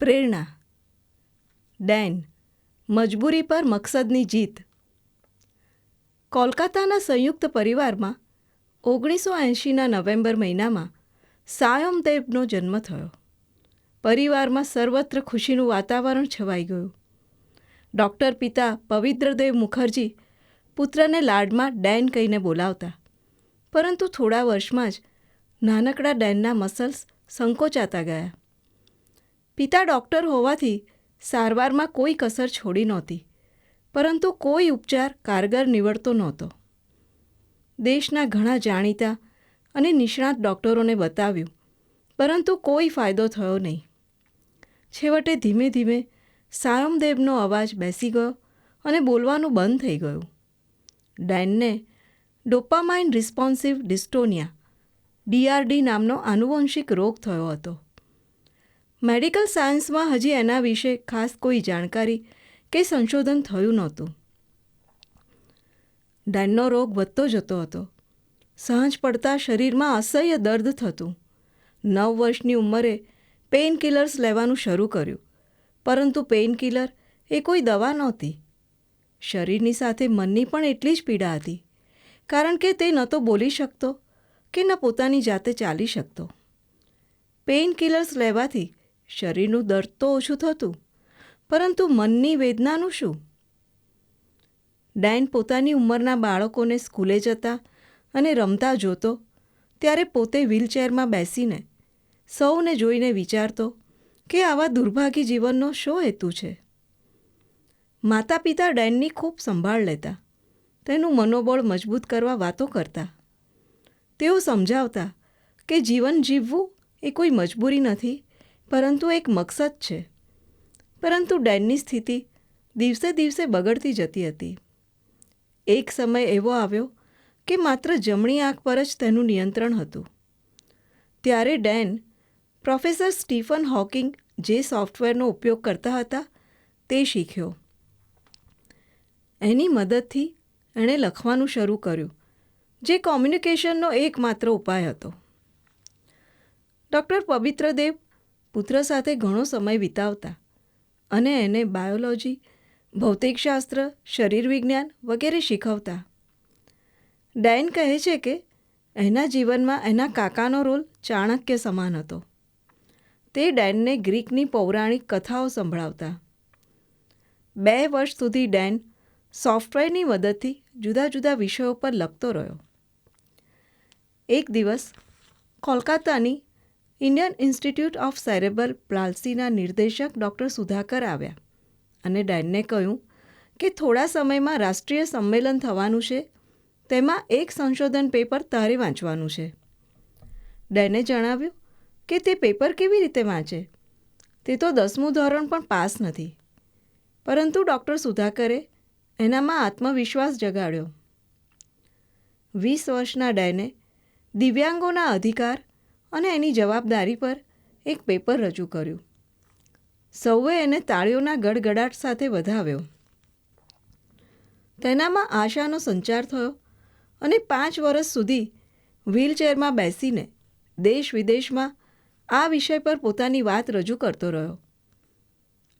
પ્રેરણા. ડેન, મજબૂરી પર મકસદની જીત. કોલકાતાના સંયુક્ત પરિવારમાં 1980ના નવેમ્બર મહિનામાં સાયમદેવનો જન્મ થયો. પરિવારમાં સર્વત્ર ખુશીનું વાતાવરણ છવાઈ ગયું. ડૉક્ટર પિતા પવિત્રદેવ મુખર્જી પુત્રને લાડમાં ડેન કહીને બોલાવતા, પરંતુ થોડા વર્ષમાં જ નાનકડા ડેનના મસલ્સ સંકોચાતા ગયા. પિતા ડૉક્ટર હોવાથી સારવારમાં કોઈ કસર છોડી નહોતી, પરંતુ કોઈ ઉપચાર કારગર નીવડતો નહોતો. દેશના ઘણા જાણીતા અને નિષ્ણાત ડૉક્ટરોને બતાવ્યું, પરંતુ કોઈ ફાયદો થયો નહીં. છેવટે ધીમે ધીમે સાયમદેવનો અવાજ બેસી ગયો અને બોલવાનું બંધ થઈ ગયું. ડેનને ડોપામાઇન રિસ્પોન્સિવ ડિસ્ટોનિયા DRD નામનો આનુવંશિક રોગ થયો હતો. મેડિકલ સાયન્સમાં હજી એના વિશે ખાસ કોઈ જાણકારી કે સંશોધન થયું નહોતું. ડેનનો રોગ વધતો જતો હતો. સાંજ પડતા શરીરમાં અસહ્ય દર્દ થતું. 9 વર્ષની ઉંમરે પેઇન કિલર્સ લેવાનું શરૂ કર્યું, પરંતુ પેઇન કિલર એ કોઈ દવા નહોતી. શરીરની સાથે મનની પણ એટલી જ પીડા હતી, કારણ કે તે ન તો બોલી શકતો કે ન પોતાની જાતે ચાલી શકતો. પેઇન કિલર્સ લેવાથી શરીરનું દર્દ તો ઓછું થતું, પરંતુ મનની વેદનાનું શું? ડેન પોતાની ઉંમરના બાળકોને સ્કૂલે જતા અને રમતા જોતો ત્યારે પોતે વ્હીલચેરમાં બેસીને સૌને જોઈને વિચારતો કે આવા દુર્ભાગી જીવનનો શો હેતુ છે. માતા પિતા ડેનની ખૂબ સંભાળ લેતા, તેનું મનોબળ મજબૂત કરવા વાતો કરતા. તેઓ સમજાવતા કે જીવન જીવવું એ કોઈ મજબૂરી નથી, પરંતુ એક મકસદ છે. પરંતુ ડેનની સ્થિતિ દિવસે દિવસે બગડતી જતી હતી. એક સમય એવો આવ્યો કે માત્ર જમણી આંખ પર જ તેનું નિયંત્રણ હતું. ત્યારે ડેન પ્રોફેસર સ્ટીફન હોકિંગ જે સોફ્ટવેરનો ઉપયોગ કરતા હતા તે શીખ્યો. એની મદદથી એણે લખવાનું શરૂ કર્યું, જે કોમ્યુનિકેશનનો એકમાત્ર ઉપાય હતો. ડૉક્ટર પવિત્રદેવ પુત્ર સાથે ઘણો સમય વિતાવતા અને એને બાયોલોજી, ભૌતિકશાસ્ત્ર, શરીર વિજ્ઞાન વગેરે શીખવતા. ડેન કહે છે કે એના જીવનમાં એના કાકાનો રોલ ચાણક્ય સમાન હતો. તે ડેનને ગ્રીકની પૌરાણિક કથાઓ સંભળાવતા. 2 વર્ષ સુધી ડેન સોફ્ટવેરની મદદથી જુદા જુદા વિષયો પર લખતો રહ્યો. એક દિવસ કોલકાતાની ઇન્ડિયન ઇન્સ્ટિટ્યૂટ ઓફ સેરેબ્રલ પાલ્સીના નિર્દેશક ડૉક્ટર સુધાકર આવ્યા અને ડેનને કહ્યું કે થોડા સમયમાં રાષ્ટ્રીય સંમેલન થવાનું છે, તેમાં એક સંશોધન પેપર તારે વાંચવાનું છે. ડેને જણાવ્યું કે તે પેપર કેવી રીતે વાંચે, તે તો 10મું ધોરણ પણ પાસ નથી. પરંતુ ડૉક્ટર સુધાકરે એનામાં આત્મવિશ્વાસ જગાડ્યો. 20 વર્ષના ડેને દિવ્યાંગોના અધિકાર અને એની જવાબદારી પર એક પેપર રજૂ કર્યું. સૌએ એને તાળીઓના ગડગડાટ સાથે વધાવ્યો. તેનામાં આશાનો સંચાર થયો અને 5 વર્ષ સુધી વ્હીલચેરમાં બેસીને દેશ વિદેશમાં આ વિષય પર પોતાની વાત રજૂ કરતો રહ્યો.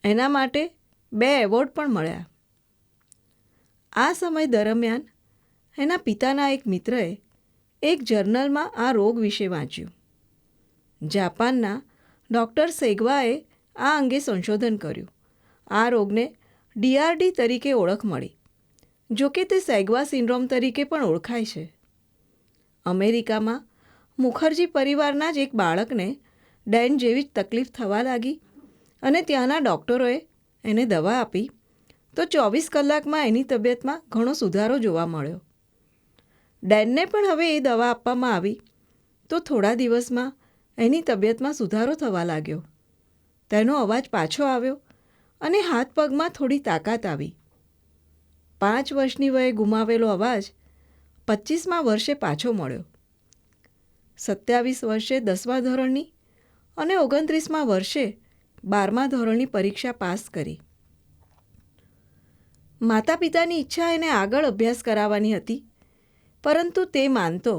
એના માટે 2 એવોર્ડ પણ મળ્યા. આ સમય દરમિયાન એના પિતાના એક મિત્રએ એક જર્નલમાં આ રોગ વિશે વાંચ્યું. જાપાનના ડૉક્ટર સેગવાએ આ અંગે સંશોધન કર્યું. આ રોગને DRD તરીકે ઓળખ મળી. જોકે તે સેગવા સિન્ડ્રોમ તરીકે પણ ઓળખાય છે. અમેરિકામાં મુખર્જી પરિવારના જ એક બાળકને ડેન જેવી જ તકલીફ થવા લાગી અને ત્યાંના ડૉક્ટરોએ એને દવા આપી તો 24 કલાકમાં એની તબિયતમાં ઘણો સુધારો જોવા મળ્યો. ડેનને પણ હવે એ દવા આપવામાં આવી તો થોડા દિવસમાં એની તબિયતમાં સુધારો થવા લાગ્યો. તેનો અવાજ પાછો આવ્યો અને હાથ પગમાં થોડી તાકાત આવી. 5 વર્ષની વયે ગુમાવેલો અવાજ 25મા વર્ષે પાછો મળ્યો. 27 વર્ષે 10મા ધોરણની અને 29મા વર્ષે 12મા ધોરણની પરીક્ષા પાસ કરી. માતા પિતાની ઈચ્છા એને આગળ અભ્યાસ કરાવવાની હતી, પરંતુ તે માનતો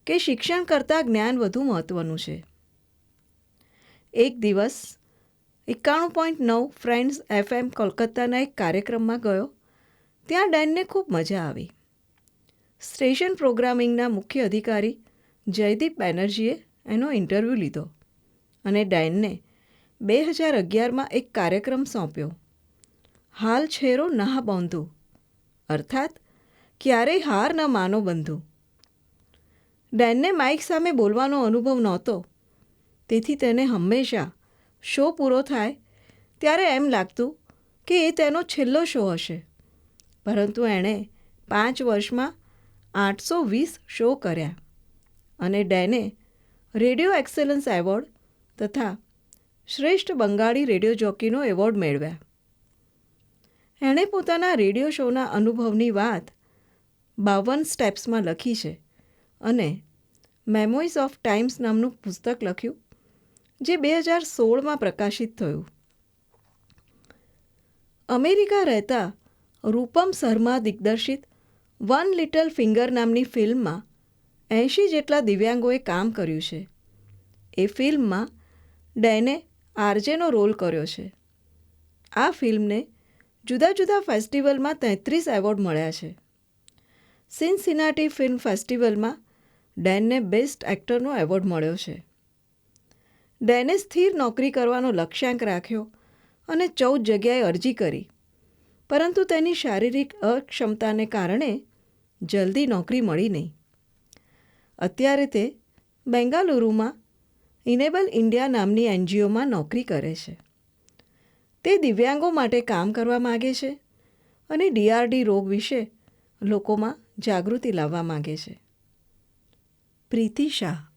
કે શિક્ષણ કરતાં જ્ઞાન વધુ મહત્ત્વનું છે. એક દિવસ 91.9 ફ્રેન્ડ્સ FM કોલકાતાના એક કાર્યક્રમમાં ગયો. ત્યાં ડેનને ખૂબ મજા આવી. સ્ટેશન પ્રોગ્રામિંગના મુખ્ય અધિકારી જયદીપ બેનર્જીએ એનો ઇન્ટરવ્યૂ લીધો અને ડેનને 2011માં એક કાર્યક્રમ સોંપ્યો. હાલ છેરો ના બાંધુ, અર્થાત ક્યારેય હાર ન માનો બંધુ. ડેનને માઇક સામે બોલવાનો અનુભવ નહોતો, તેથી તેને હંમેશા શો પૂરો થાય ત્યારે એમ લાગતું કે એ તેનો છેલ્લો શો હશે. પરંતુ એણે 5 વર્ષમાં 820 શો કર્યા અને ડેને રેડિયો એક્સેલન્સ એવોર્ડ તથા શ્રેષ્ઠ બંગાળી રેડિયો જોકીનો એવોર્ડ મેળવ્યા. એણે પોતાના રેડિયો શોના અનુભવની વાત 52 સ્ટેપ્સમાં લખી છે અને મેમોઇઝ ઓફ ટાઈમ્સ નામનું પુસ્તક લખ્યું, જે 2016માં પ્રકાશિત થયું. અમેરિકા રહેતા રૂપમ શર્મા દિગ્દર્શિત વન લિટલ ફિંગર નામની ફિલ્મમાં 80 જેટલા દિવ્યાંગોએ કામ કર્યું છે. એ ફિલ્મમાં ડેને આરજેનો રોલ કર્યો છે. આ ફિલ્મને જુદા જુદા ફેસ્ટિવલમાં 33 એવોર્ડ મળ્યા છે. સિનસિનાટી ફિલ્મ ફેસ્ટિવલમાં ડેનને બેસ્ટ એક્ટરનો એવોર્ડ મળ્યો છે. ડેને સ્થિર નોકરી કરવાનો લક્ષ્યાંક રાખ્યો અને 14 જગ્યાએ અરજી કરી, પરંતુ તેની શારીરિક અક્ષમતાને કારણે જલ્દી નોકરી મળી નહીં. અત્યારે તે બેંગાલુરુમાં ઇનેબલ ઇન્ડિયા નામની NGOમાં નોકરી કરે છે. તે દિવ્યાંગો માટે કામ કરવા માગે છે અને DRD રોગ વિશે લોકોમાં જાગૃતિ લાવવા માગે છે. પ્રીતિ શાહ.